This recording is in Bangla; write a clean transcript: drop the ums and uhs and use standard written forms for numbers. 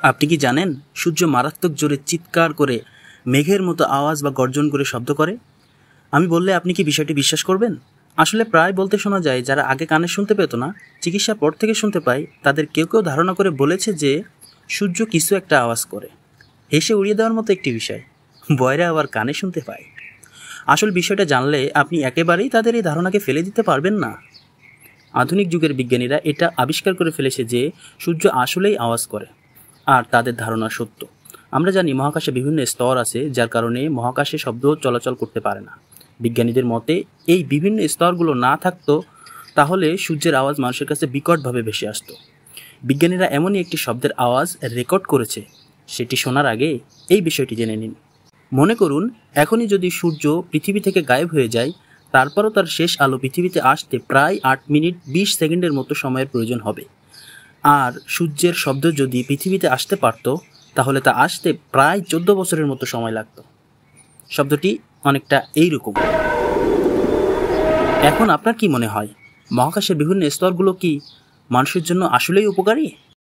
আপনি কি জানেন সূর্য মারাত্মক জোরে চিৎকার করে মেঘের মতো আওয়াজ বা গর্জন করে শব্দ করে? আমি বললে আপনি কি বিষয়টি বিশ্বাস করবেন? আসলে প্রায় বলতে শোনা যায় যারা আগে কানে শুনতে পেত না, চিকিৎসার পর থেকে শুনতে পায়, তাদের কেউ কেউ ধারণা করে বলেছে যে সূর্য কিছু একটা আওয়াজ করে। হেসে উড়িয়ে দেওয়ার মতো একটি বিষয়, বয়রা আবার কানে শুনতে পায়। আসল বিষয়টা জানলে আপনি একেবারেই তাদের এই ধারণাকে ফেলে দিতে পারবেন না। আধুনিক যুগের বিজ্ঞানীরা এটা আবিষ্কার করে ফেলেছে যে সূর্য আসলেই আওয়াজ করে, আর তাদের ধারণা সত্য। আমরা জানি মহাকাশে বিভিন্ন স্তর আছে, যার কারণে মহাকাশে শব্দ চলাচল করতে পারে না। বিজ্ঞানীদের মতে এই বিভিন্ন স্তরগুলো না থাকতো তাহলে সূর্যের আওয়াজ মানুষের কাছে বিকটভাবে ভেসে আসতো। বিজ্ঞানীরা এমনই একটি শব্দের আওয়াজ রেকর্ড করেছে, সেটি শোনার আগে এই বিষয়টি জেনে নিন। মনে করুন এখনই যদি সূর্য পৃথিবী থেকে গায়েব হয়ে যায়, তারপরও তার শেষ আলো পৃথিবীতে আসতে প্রায় 8 মিনিট 20 সেকেন্ডের মতো সময়ের প্রয়োজন হবে। আর সূর্যের শব্দ যদি পৃথিবীতে আসতে পারত, তাহলে তা আসতে প্রায় 14 বছরের মতো সময় লাগত। শব্দটি অনেকটা এইরকম। এখন আপনার কি মনে হয়, মহাকাশের বিভিন্ন স্তরগুলো কি মানুষের জন্য আসলেই উপকারী?